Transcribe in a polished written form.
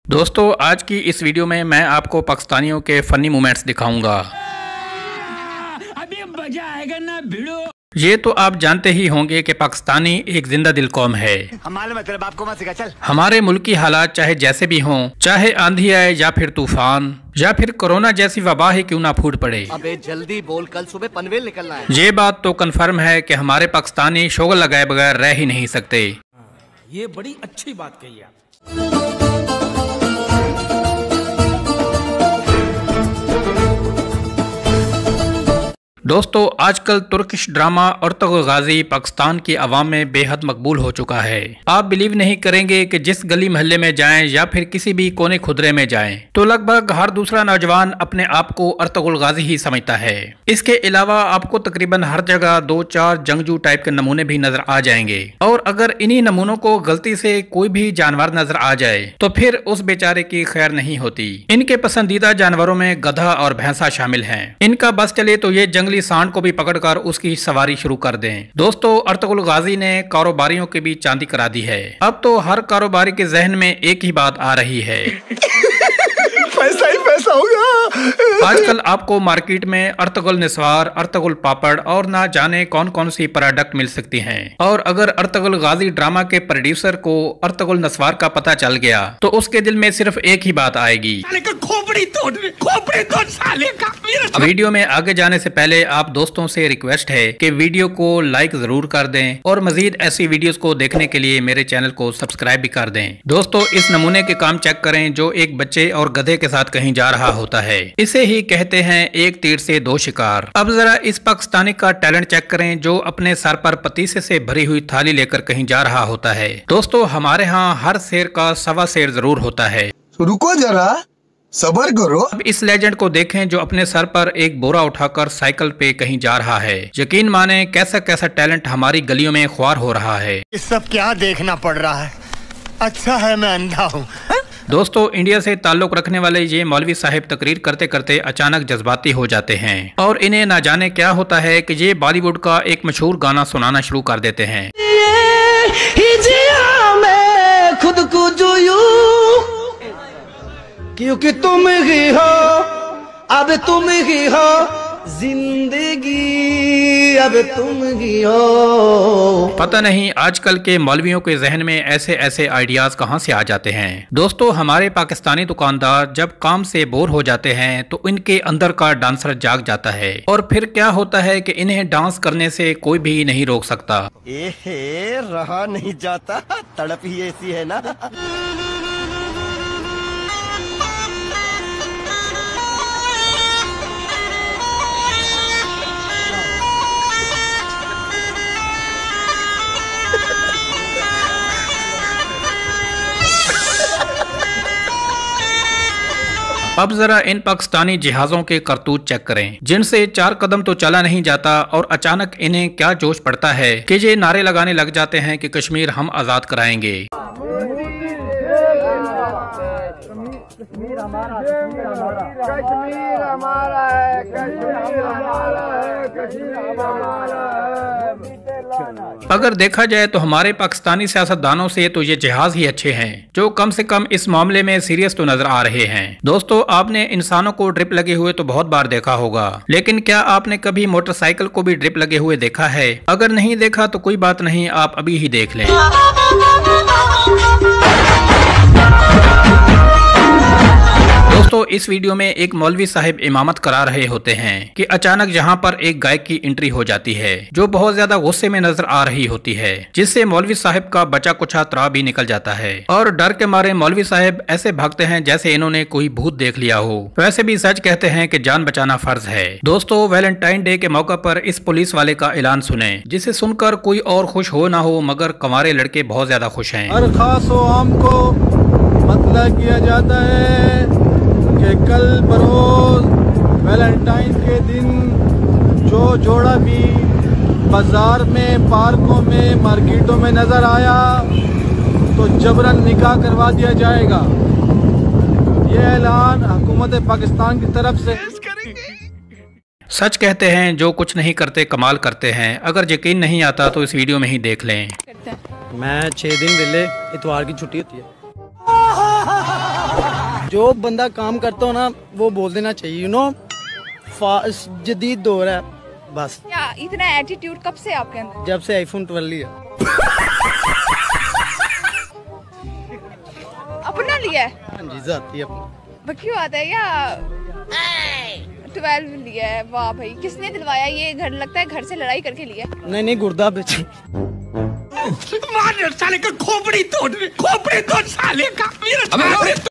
दोस्तों आज की इस वीडियो में मैं आपको पाकिस्तानियों के फनी मोमेंट्स दिखाऊंगा। अभी मजा आएगा ना भिड़ो। ये तो आप जानते ही होंगे कि पाकिस्तानी एक जिंदा दिल कौम है। हमारे मतलब आपको मत सिखा चल। हमारे मुल्क की हालात चाहे जैसे भी हों, चाहे आंधी आए या फिर तूफान या फिर कोरोना जैसी वबा ही क्यों ना फूट पड़े, अबे जल्दी बोल, कल सुबह पनवेल निकलना है। ये बात तो कंफर्म है कि हमारे पाकिस्तानी शोगल लगाए बगैर रह ही नहीं सकते। ये बड़ी अच्छी बात कही आप। दोस्तों आजकल तुर्किश ड्रामा अर्तुगरुल गाजी पाकिस्तान की आवाम में बेहद मकबूल हो चुका है। आप बिलीव नहीं करेंगे कि जिस गली मोहल्ले में जाएं या फिर किसी भी कोने खुदरे में जाएं तो लगभग हर दूसरा नौजवान अपने आप को अर्तुगरुल गाजी ही समझता है। इसके अलावा आपको तकरीबन हर जगह 2-4 जंगजू टाइप के नमूने भी नजर आ जाएंगे, और अगर इन्हीं नमूनों को गलती से कोई भी जानवर नजर आ जाए तो फिर उस बेचारे की खैर नहीं होती। इनके पसंदीदा जानवरों में गधा और भैंसा शामिल है। इनका बस चले तो ये जंगली सांड को भी पकड़कर उसकी सवारी शुरू कर दें। दोस्तों अर्तुगरुल गाजी ने कारोबारियों की भी चांदी करा दी है। अब तो हर कारोबारी के जहन में एक ही बात आ रही है, पैसा ही पैसा होगा। आजकल आपको मार्केट में अर्तुगरुल निस्वार, अर्तुगरुल पापड़ और ना जाने कौन कौन सी प्रोडक्ट मिल सकती हैं। और अगर अर्तुगरुल गाजी ड्रामा के प्रोड्यूसर को अर्तुगरुल निस्वार का पता चल गया तो उसके दिल में सिर्फ एक ही बात आएगी, खोपड़ी तोड़ साले का। वीडियो में आगे जाने से पहले आप दोस्तों से रिक्वेस्ट है कि वीडियो को लाइक जरूर कर दें और मजीद ऐसी वीडियोस को देखने के लिए मेरे चैनल को सब्सक्राइब भी कर दें। दोस्तों इस नमूने के काम चेक करें जो एक बच्चे और गधे के साथ कहीं जा रहा होता है। इसे ही कहते हैं एक तीर से दो शिकार। अब जरा इस पाकिस्तानी का टैलेंट चेक करें जो अपने सर पर पतीसे से भरी हुई थाली लेकर कहीं जा रहा होता है। दोस्तों हमारे यहाँ हर शेर का सवा शेर जरूर होता है। रुको जरा सबर करो। अब इस लेजेंड को देखें जो अपने सर पर एक बोरा उठाकर साइकिल पे कहीं जा रहा है। यकीन माने कैसा कैसा टैलेंट हमारी गलियों में ख्वार हो रहा है। ये सब क्या देखना पड़ रहा है? अच्छा है मैं अंधा हूँ। दोस्तों इंडिया से ताल्लुक रखने वाले ये मौलवी साहिब तकरीर करते करते अचानक जज्बाती हो जाते हैं और इन्हें ना जाने क्या होता है कि ये बॉलीवुड का एक मशहूर गाना सुनाना शुरू कर देते हैं। खुद को जो क्योंकि तुम ही हो, अब तुम ही हो जिंदगी, अब तुम ही हो। पता नहीं आजकल के मौलवियों के जहन में ऐसे ऐसे आइडियाज कहां से आ जाते हैं। दोस्तों हमारे पाकिस्तानी दुकानदार जब काम से बोर हो जाते हैं तो इनके अंदर का डांसर जाग जाता है और फिर क्या होता है कि इन्हें डांस करने से कोई भी नहीं रोक सकता। रहा नहीं जाता, तड़प ही ऐसी है ना। अब जरा इन पाकिस्तानी जहाजों के करतूत चेक करें जिनसे 4 कदम तो चला नहीं जाता और अचानक इन्हें क्या जोश पड़ता है कि ये नारे लगाने लग जाते हैं कि कश्मीर हम आजाद कराएंगे। कश्मीर हमारा है, कश्मीर हमारा है, कश्मीर हमारा है। अगर देखा जाए तो हमारे पाकिस्तानी सियासतदानों से तो ये जहाज ही अच्छे हैं जो कम से कम इस मामले में सीरियस तो नजर आ रहे हैं। दोस्तों आपने इंसानों को ड्रिप लगे हुए तो बहुत बार देखा होगा, लेकिन क्या आपने कभी मोटरसाइकिल को भी ड्रिप लगे हुए देखा है? अगर नहीं देखा तो कोई बात नहीं, आप अभी ही देख लें। दोस्तों इस वीडियो में एक मौलवी साहिब इमामत करा रहे होते हैं कि अचानक यहाँ पर एक गाय की एंट्री हो जाती है जो बहुत ज्यादा गुस्से में नजर आ रही होती है, जिससे मौलवी साहिब का बचा कुचा त्रा भी निकल जाता है और डर के मारे मौलवी साहिब ऐसे भागते हैं जैसे इन्होंने कोई भूत देख लिया हो। वैसे भी सच कहते हैं कि जान बचाना फर्ज है। दोस्तों वैलेंटाइन डे के मौका पर इस पुलिस वाले का ऐलान सुने जिसे सुनकर कोई और खुश हो ना हो, मगर कंवारे लड़के बहुत ज्यादा खुश हैं। हर खास आम को मतलब किया जाता है कि कल बरोज वैलेंटाइन के दिन जो जोड़ा भी बाजार में, पार्कों में, मार्केटों में नजर आया तो जबरन निकाह करवा दिया जाएगा। ये ऐलान हुकूमत पाकिस्तान की तरफ से। सच कहते हैं जो कुछ नहीं करते कमाल करते हैं। अगर यकीन नहीं आता तो इस वीडियो में ही देख लें। मैं 6 दिन वेले इतवार की छुट्टी होती है। जो बंदा काम करता हो ना वो बोल देना चाहिए, यू नो जदीद दौर है बस। क्या इतना एटीट्यूड कब से आपके अंदर? जब से आईफोन 12 लिया। अपना लिया है? हाँ जी, जाती है अपना। क्यों आता है या 12 लिया है? वाह भाई, किसने दिलवाया ये? घर लगता है घर से लड़ाई करके लिया। नहीं गुर्दा बेच। मार साले का खोपड़ी तोड़ साले का।